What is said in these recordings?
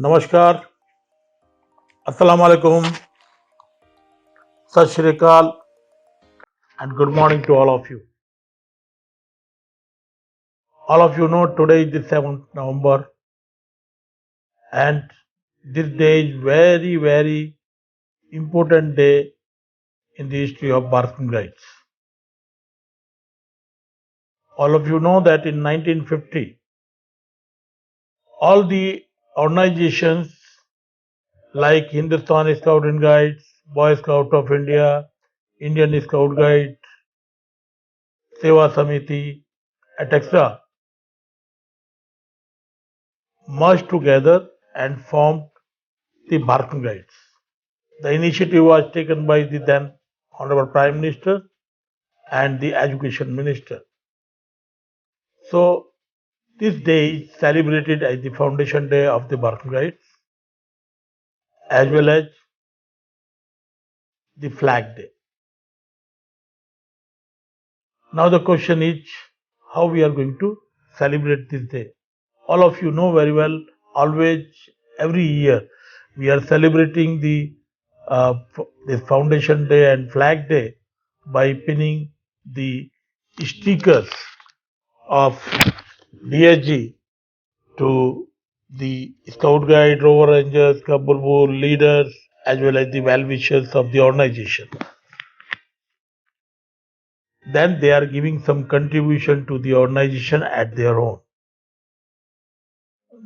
नमस्कार, अस्सलाम वालेकुम, सत श्री अकाल, and good morning to all of you. All of you know today is the 7th November, and this day is very important day in the history of Bharatan rights. All of you know that in 1950, all the organizations like Hindustan Scout and Guides, Boy Scout of India, Indian Scout Guide, Seva Samiti, etc. merged together and formed the Bharatan Guides. The initiative was taken by the then Honorable Prime Minister and the Education Minister. So, this day is celebrated as the Foundation Day of the Bharatan Guides as well as the Flag Day. Now, the question is how we are going to celebrate this day. All of you know very well, always, every year, we are celebrating the Foundation Day and Flag Day by pinning the stickers of DSG to the Scout Guide, Rover Rangers, Kabul leaders, as well as the well-wishers of the organization. Then they are giving some contribution to the organization at their own.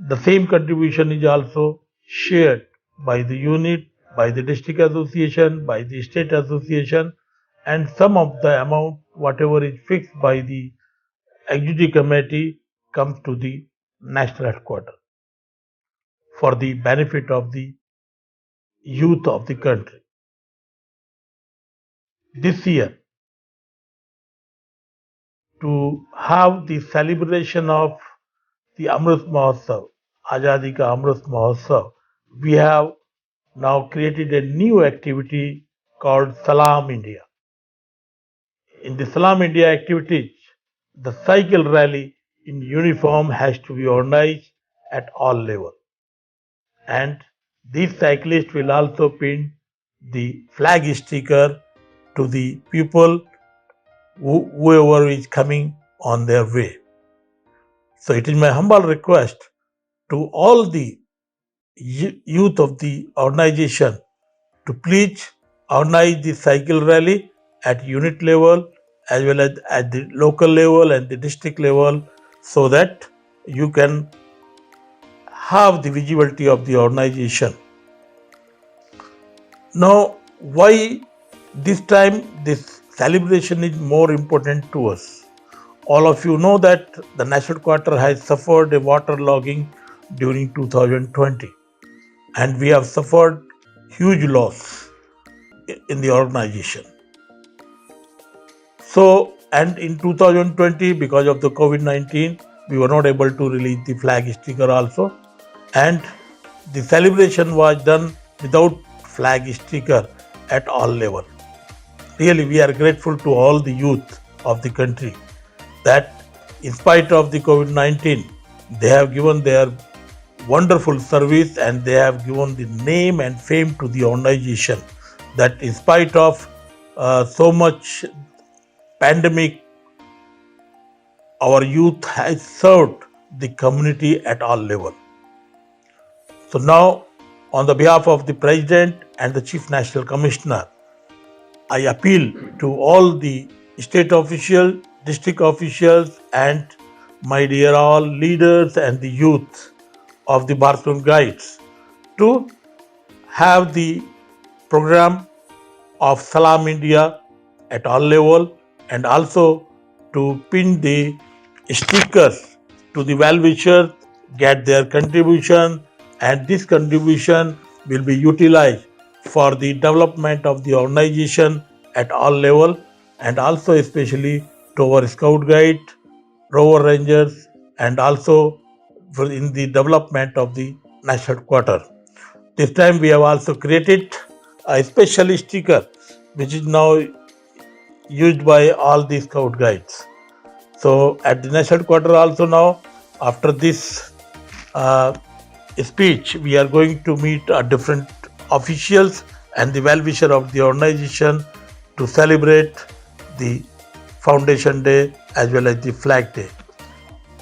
The same contribution is also shared by the unit, by the district association, by the state association, and some of the amount, whatever is fixed by the executive committee, comes to the national headquarters for the benefit of the youth of the country. This year, to have the celebration of the Amrit Mahotsav, Azadi Ka Amrit Mahotsav, we have now created a new activity called Salam India. In the Salam India activities, the cycle rally in uniform has to be organized at all levels. And these cyclists will also pin the flag sticker to the people whoever is coming on their way. So it is my humble request to all the youth of the organization to please organize the cycle rally at unit level as well as at the local level and the district level so that you can have the visibility of the organization. Now, why this time this celebration is more important to us? All of you know that the national quarter has suffered a waterlogging during 2020 and we have suffered huge loss in the organization. So, and in 2020, because of the COVID-19, we were not able to release the flag sticker also, and the celebration was done without flag sticker at all level. Really, we are grateful to all the youth of the country that in spite of the COVID-19, they have given their wonderful service and they have given the name and fame to the organization, that in spite of so much pandemic, our youth has served the community at all levels. So now, on the behalf of the President and the Chief National Commissioner, I appeal to all the state officials, district officials, and my dear all leaders and the youth of the Bharatan Guides to have the program of Salam India at all level and also to pin the stickers to the well-wishers, get their contribution, and this contribution will be utilized for the development of the organization at all level and also especially to our Scout Guide, Rover Rangers, and also in the development of the national quarter. This time we have also created a special sticker which is now used by all the Scout Guides. So at the national quarter also now, after this speech, we are going to meet different officials and the well-wisher of the organization to celebrate the Foundation Day as well as the Flag Day.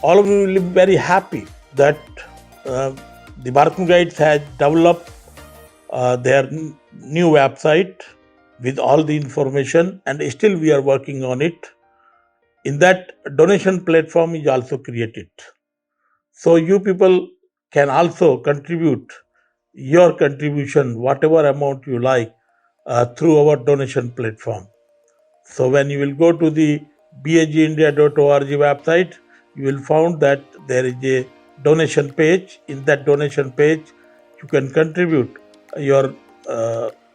All of you will be very happy that the Bharat Guides has developed their new website with all the information, and still we are working on it. In that, donation platform is also created. So you people can also contribute your contribution, whatever amount you like, through our donation platform. So when you will go to the bagindia.org website, you will find that there is a donation page. In that donation page, you can contribute your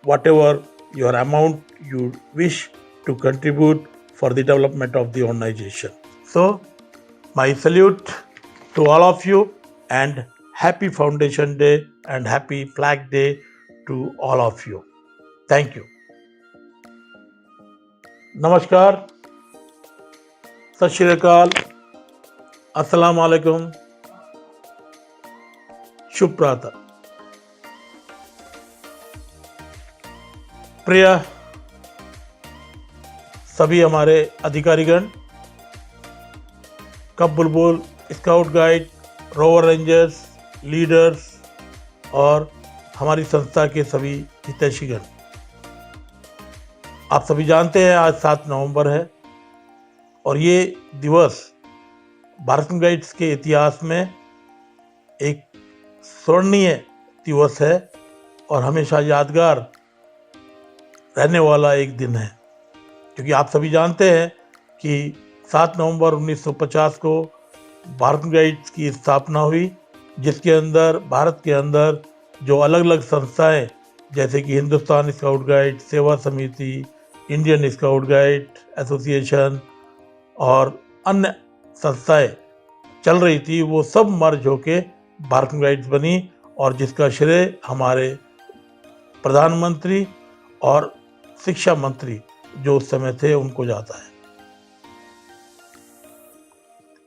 whatever your amount you wish to contribute for the development of the organization. So my salute to all of you and happy Foundation Day and happy Flag Day to all of you. Thank you. नमस्कार, सत श्री अकाल, अस्सलाम वालेकुम, शुभ प्रातः। प्रिय सभी हमारे अधिकारीगण, कब बुलबुल, scout guide, rover rangers, leaders और हमारी संस्था के सभी हितैषीगण, आप सभी जानते हैं आज 7 नवंबर है और ये दिवस भारत गाइड्स के इतिहास में एक स्वर्णीय दिवस है और हमेशा यादगार रहने वाला एक दिन है, क्योंकि आप सभी जानते हैं कि 7 नवंबर 1950 को भारत गाइड्स की स्थापना हुई, जिसके अंदर भारत के अंदर जो अलग अलग संस्थाएं जैसे कि हिंदुस्तान स्काउट गाइड, सेवा समिति, इंडियन स्काउट गाइड एसोसिएशन और अन्य संस्थाएं चल रही थी, वो सब मर्ज होके भारत गाइड्स बनी और जिसका श्रेय हमारे प्रधानमंत्री और शिक्षा मंत्री जो उस समय थे उनको जाता है।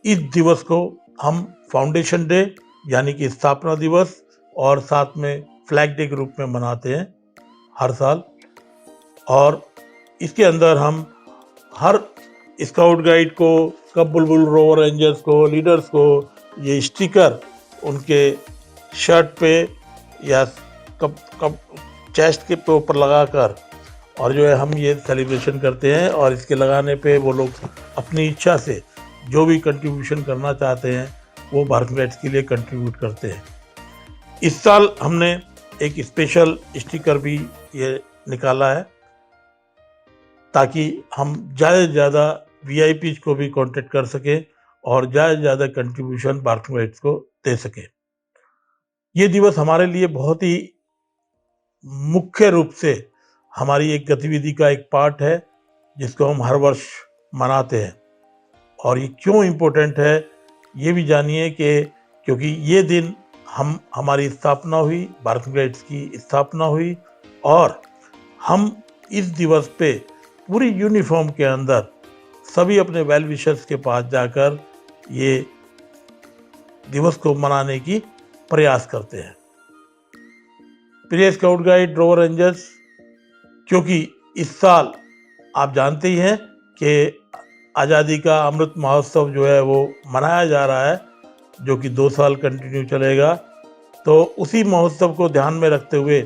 इस दिवस को हम फाउंडेशन डे यानी कि स्थापना दिवस और साथ में फ्लैग डे के रूप में मनाते हैं हर साल, और इसके अंदर हम हर स्काउट गाइड को, कब बुलबुल, रोवर रेंजर्स को, लीडर्स को ये स्टिकर उनके शर्ट पे या कब चेस्ट के ऊपर लगाकर और जो है हम ये सेलिब्रेशन करते हैं, और इसके लगाने पे वो लोग अपनी इच्छा से जो भी कंट्रीब्यूशन करना चाहते हैं वो भारत गाइड्स के लिए कंट्रीब्यूट करते हैं। इस साल हमने एक स्पेशल स्टिकर भी ये निकाला है ताकि हम ज़्यादा से ज़्यादा VIPs को भी कांटेक्ट कर सकें और ज़्यादा से ज़्यादा कंट्रीब्यूशन भारत गाइड्स को दे सकें। ये दिवस हमारे लिए बहुत ही मुख्य रूप से हमारी एक गतिविधि का एक पार्ट है जिसको हम हर वर्ष मनाते हैं। और ये क्यों इम्पोर्टेंट है ये भी जानिए कि क्योंकि ये दिन हमारी स्थापना हुई, भारत गाइड्स की स्थापना हुई, और हम इस दिवस पे पूरी यूनिफॉर्म के अंदर सभी अपने वेल विशर्स के पास जाकर ये दिवस को मनाने की प्रयास करते हैं। प्रिय स्काउट गाइड, रोवर रेंजर्स, क्योंकि इस साल आप जानते ही हैं कि आज़ादी का अमृत महोत्सव जो है वो मनाया जा रहा है, जो कि 2 साल कंटिन्यू चलेगा। तो उसी महोत्सव को ध्यान में रखते हुए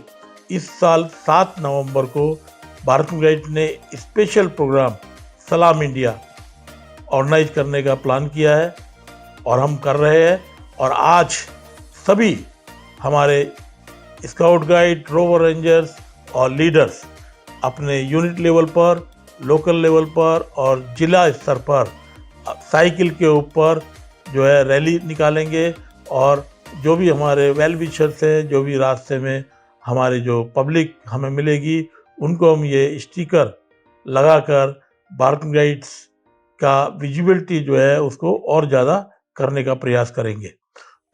इस साल 7 नवंबर को भारत गाइड ने स्पेशल प्रोग्राम सलाम इंडिया ऑर्गेनाइज करने का प्लान किया है और हम कर रहे हैं। और आज सभी हमारे स्काउट गाइड, रोवर रेंजर्स और लीडर्स अपने यूनिट लेवल पर, लोकल लेवल पर और जिला स्तर पर साइकिल के ऊपर जो है रैली निकालेंगे, और जो भी हमारे वेल विशर्स हैं, जो भी रास्ते में हमारे जो पब्लिक हमें मिलेगी, उनको हम ये स्टिकर लगाकर भारत गाइड्स का विजिबिलिटी जो है उसको और ज़्यादा करने का प्रयास करेंगे।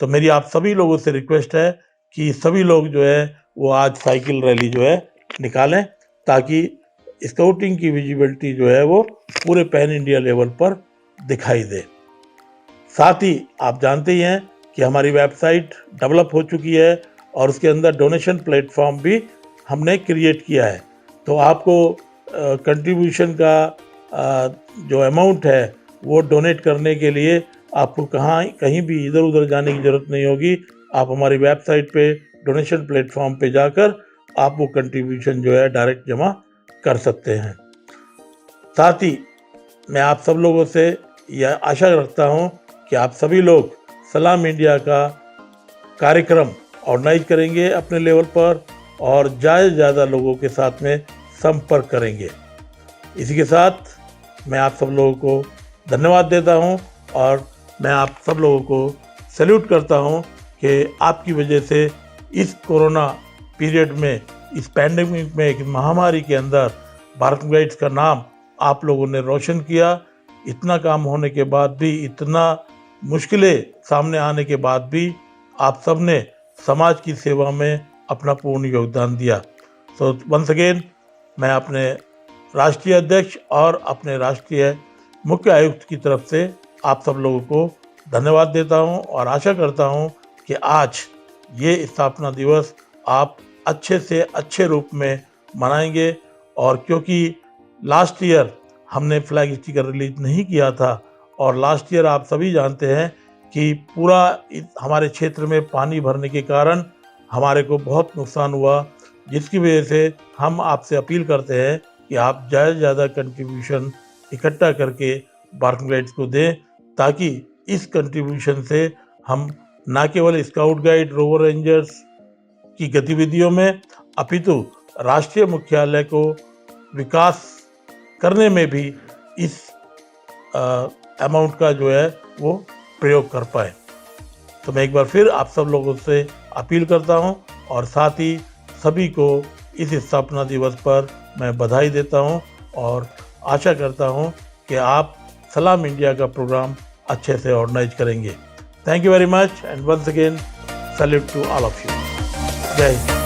तो मेरी आप सभी लोगों से रिक्वेस्ट है कि सभी लोग जो है वो आज साइकिल रैली जो है निकालें, ताकि स्काउटिंग की विजिबिलिटी जो है वो पूरे पैन इंडिया लेवल पर दिखाई दे। साथ ही आप जानते ही हैं कि हमारी वेबसाइट डेवलप हो चुकी है और उसके अंदर डोनेशन प्लेटफॉर्म भी हमने क्रिएट किया है। तो आपको कंट्रीब्यूशन का जो अमाउंट है वो डोनेट करने के लिए आपको कहीं भी इधर उधर जाने की ज़रूरत नहीं होगी। आप हमारी वेबसाइट पे डोनेशन प्लेटफॉर्म पे जाकर आप वो कंट्रीब्यूशन जो है डायरेक्ट जमा कर सकते हैं। साथ ही मैं आप सब लोगों से यह आशा रखता हूं कि आप सभी लोग सलाम इंडिया का कार्यक्रम ऑर्गेनाइज करेंगे अपने लेवल पर और ज़्यादा से ज़्यादा लोगों के साथ में संपर्क करेंगे। इसी के साथ मैं आप सब लोगों को धन्यवाद देता हूं और मैं आप सब लोगों को सैल्यूट करता हूं कि आपकी वजह से इस कोरोना पीरियड में, इस पैंडेमिक में, एक महामारी के अंदर भारत गाइड्स का नाम आप लोगों ने रोशन किया। इतना काम होने के बाद भी, इतना मुश्किलें सामने आने के बाद भी आप सब ने समाज की सेवा में अपना पूर्ण योगदान दिया। सो वंस अगेन मैं अपने राष्ट्रीय अध्यक्ष और अपने राष्ट्रीय मुख्य आयुक्त की तरफ से आप सब लोगों को धन्यवाद देता हूं और आशा करता हूं कि आज ये स्थापना दिवस आप अच्छे से अच्छे रूप में मनाएंगे। और क्योंकि लास्ट ईयर हमने फ्लैग स्टिकर रिलीज नहीं किया था और लास्ट ईयर आप सभी जानते हैं कि पूरा हमारे क्षेत्र में पानी भरने के कारण हमारे को बहुत नुकसान हुआ, जिसकी वजह से हम आपसे अपील करते हैं कि आप ज़्यादा से ज़्यादा कंट्रीब्यूशन इकट्ठा करके भारत गाइड्स को दें, ताकि इस कंट्रीब्यूशन से हम न केवल स्काउट गाइड, रोवर रेंजर्स की गतिविधियों में अपितु राष्ट्रीय मुख्यालय को विकास करने में भी इस अमाउंट का जो है वो प्रयोग कर पाए। तो मैं एक बार फिर आप सब लोगों से अपील करता हूं और साथ ही सभी को इस स्थापना दिवस पर मैं बधाई देता हूं और आशा करता हूं कि आप सलाम इंडिया का प्रोग्राम अच्छे से ऑर्गेनाइज करेंगे। Thank you very much and once again salute to all of you. जय हिंद।